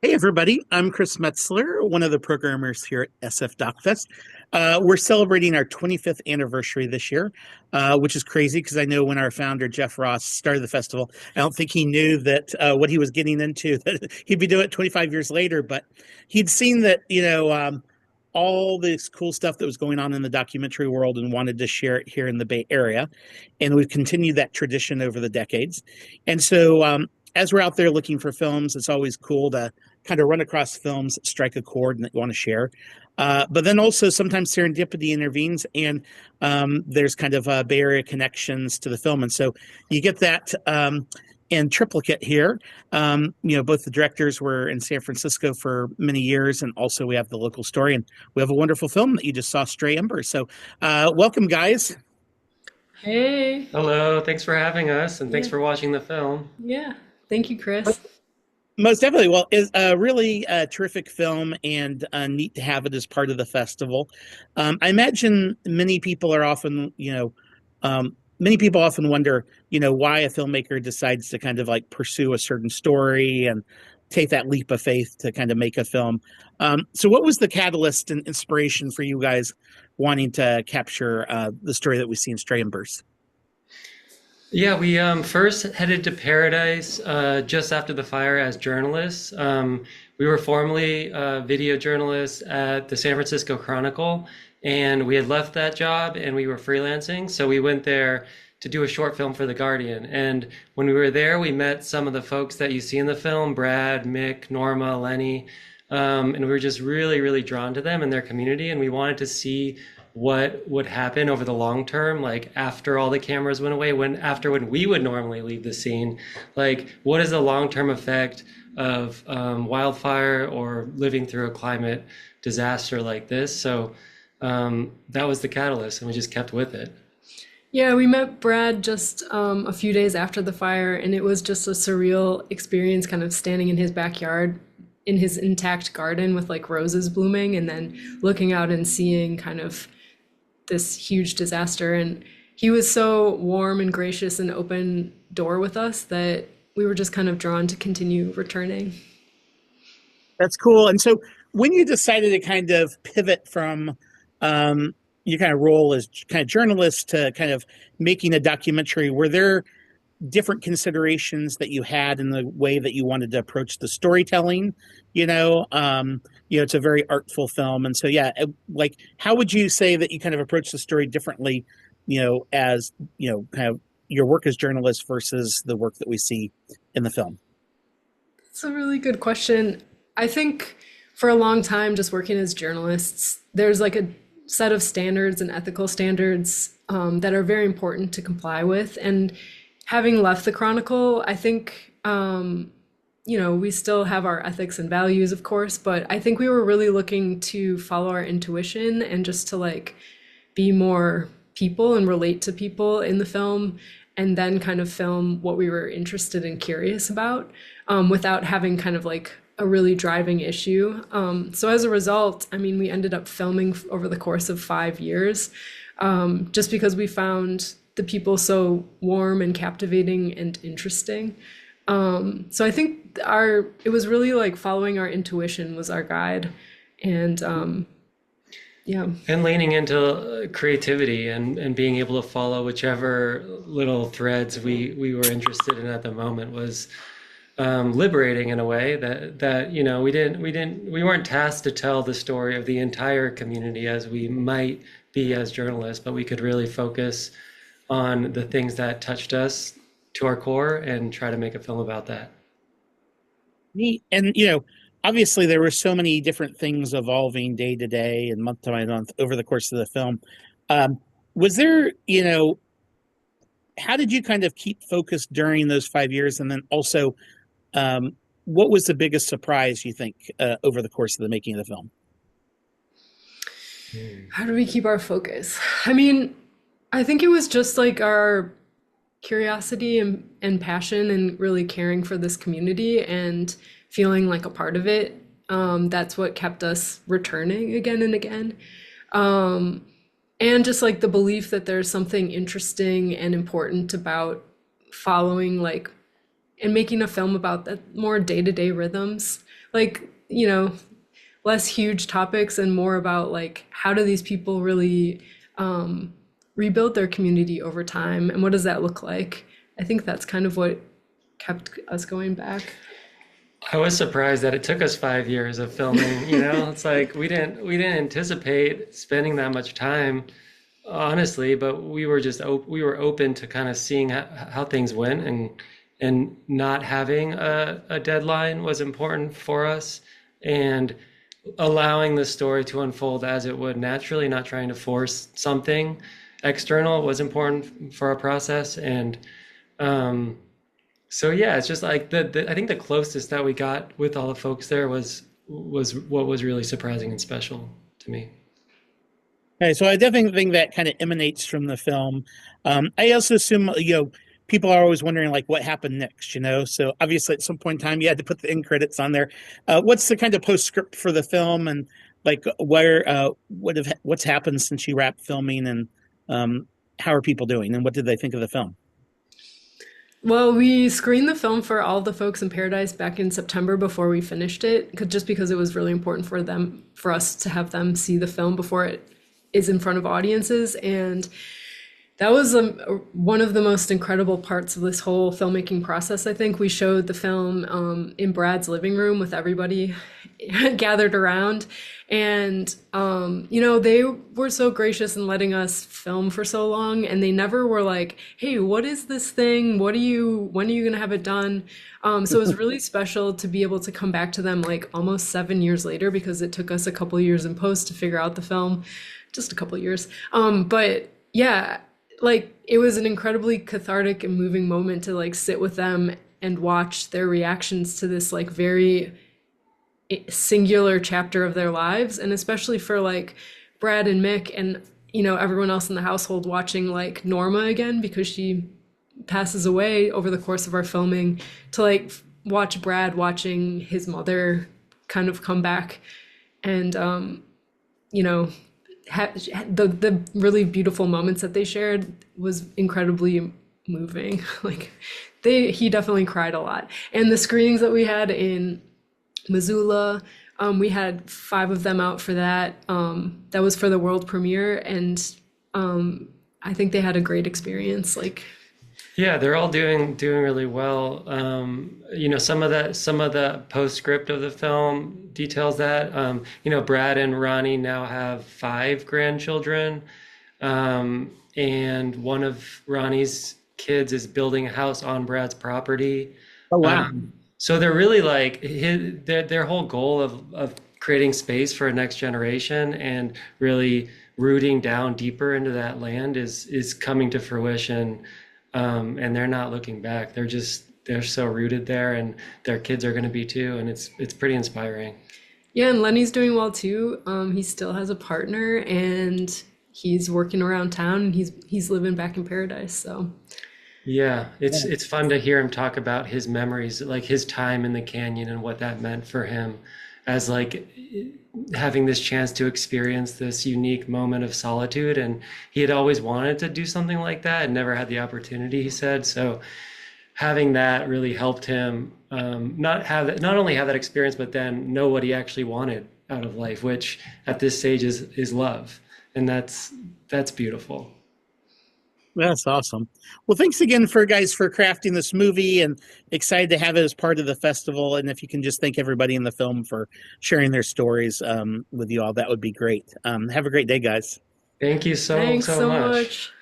Hey everybody, I'm Chris Metzler, one of the programmers here at SF DocFest. We're celebrating our 25th anniversary this year, which is crazy because I know when our founder Jeff Ross started the festival, I don't think he knew that what he was getting into, that he'd be doing it 25 years later, but he'd seen that, all this cool stuff that was going on in the documentary world and wanted to share it here in the Bay Area. And we've continued that tradition over the decades. And so, as we're out there looking for films, it's always cool to kind of run across films that strike a chord and that you want to share. But then also sometimes serendipity intervenes, and there's kind of Bay Area connections to the film, and so you get that in triplicate here. Both the directors were in San Francisco for many years, and also we have the local story, and we have a wonderful film that you just saw, Stray Embers. So, welcome, guys. Hey. Hello, thanks for having us and thanks Yeah. for watching the film. Yeah. Thank you, Chris. Most definitely. Well, it's a really terrific film and neat to have it as part of the festival. I imagine many people often wonder, why a filmmaker decides to kind of like pursue a certain story and take that leap of faith to kind of make a film. So, what was the catalyst and inspiration for you guys wanting to capture the story that we see in Stray Embers? Yeah, we first headed to Paradise just after the fire as journalists. We were formerly video journalists at the San Francisco Chronicle, and we had left that job and we were freelancing. So we went there to do a short film for The Guardian. And when we were there, we met some of the folks that you see in the film, Brad, Mick, Norma, Lenny. And we were just really, really drawn to them and their community. And we wanted to see what would happen over the long term, like after all the cameras went away, when we would normally leave the scene, like what is the long term effect of wildfire or living through a climate disaster like this? So that was the catalyst, and we just kept with it. Yeah, we met Brad just a few days after the fire, and it was just a surreal experience kind of standing in his backyard in his intact garden with like roses blooming, and then looking out and seeing kind of this huge disaster. And he was so warm and gracious and open door with us that we were just kind of drawn to continue returning. That's cool. And so, when you decided to kind of pivot from your kind of role as kind of journalist to kind of making a documentary, were there different considerations that you had in the way that you wanted to approach the storytelling? It's a very artful film, and so yeah, like how would you say that you kind of approach the story differently? As kind of your work as journalist versus the work that we see in the film. It's a really good question. I think for a long time, just working as journalists, there's like a set of standards and ethical standards that are very important to comply with. And having left the Chronicle, I think, we still have our ethics and values, of course, but I think we were really looking to follow our intuition and just to like be more people and relate to people in the film, and then kind of film what we were interested and curious about, without having kind of like a really driving issue. So as a result, I mean, we ended up filming over the course of 5 years, just because we found the people so warm and captivating and interesting. So I think it was really like following our intuition was our guide. And yeah. And leaning into creativity and being able to follow whichever little threads we were interested in at the moment was liberating in a way that we weren't tasked to tell the story of the entire community as we might be as journalists, but we could really focus on the things that touched us to our core and try to make a film about that. Neat. And obviously there were so many different things evolving day to day and month to month over the course of the film. Was there, how did you kind of keep focused during those 5 years? And then also, what was the biggest surprise you think over the course of the making of the film? How do we keep our focus? I mean, I think it was just like our curiosity and passion and really caring for this community and feeling like a part of it. That's what kept us returning again and again. Um, and just like the belief that there's something interesting and important about following like and making a film about that more day-to-day rhythms, like, less huge topics and more about like how do these people really rebuild their community over time and what does that look like? I think that's kind of what kept us going back. I was surprised that it took us 5 years of filming, you know? It's like we didn't anticipate spending that much time, honestly, but we were open to kind of seeing how things went, and not having a deadline was important for us, and allowing the story to unfold as it would naturally, not trying to force something external was important for our process. And um so yeah, it's just like I think the closest that we got with all the folks there was what was really surprising and special to me. Okay, so I definitely think that kind of emanates from the film. I also assume, people are always wondering like what happened next, So obviously at some point in time you had to put the end credits on there. What's the kind of postscript for the film, and like what's happened since you wrapped filming, and how are people doing, and what did they think of the film? Well, we screened the film for all the folks in Paradise back in September before we finished it, just because it was really important for us to have them see the film before it is in front of audiences. And that was one of the most incredible parts of this whole filmmaking process. I think we showed the film in Brad's living room with everybody gathered around. And, they were so gracious in letting us film for so long. And they never were like, hey, what is this thing? When are you going to have it done? So it was really special to be able to come back to them like almost 7 years later, because it took us a couple years in post to figure out the film, just a couple years. But yeah, like it was an incredibly cathartic and moving moment to like sit with them and watch their reactions to this like very singular chapter of their lives, and especially for like Brad and Mick and everyone else in the household watching like Norma again, because she passes away over the course of our filming, to like watch Brad watching his mother kind of come back, and you know the really beautiful moments that they shared was incredibly moving. Like he definitely cried a lot. And the screenings that we had in Missoula, we had 5 of them out for that. That was for the world premiere, and I think they had a great experience. Like, Yeah, they're all doing really well. Some of the postscript of the film details that. Brad and Ronnie now have 5 grandchildren, and one of Ronnie's kids is building a house on Brad's property. Oh wow. So they're really like their whole goal of creating space for a next generation and really rooting down deeper into that land is coming to fruition. And they're not looking back. They're so rooted there, and their kids are going to be too. And it's pretty inspiring. yeah, and Lenny's doing well too. He still has a partner, and he's working around town, and he's living back in Paradise. So Yeah, Yeah. it's fun to hear him talk about his memories, like his time in the canyon and what that meant for him, as like having this chance to experience this unique moment of solitude. And he had always wanted to do something like that and never had the opportunity, he said. So having that really helped him not only have that experience, but then know what he actually wanted out of life, which at this stage is love. And that's beautiful. That's awesome. Well, thanks again for guys for crafting this movie, and excited to have it as part of the festival. And if you can just thank everybody in the film for sharing their stories with you all, that would be great. Have a great day, guys. Thank you so, thanks so so much. much.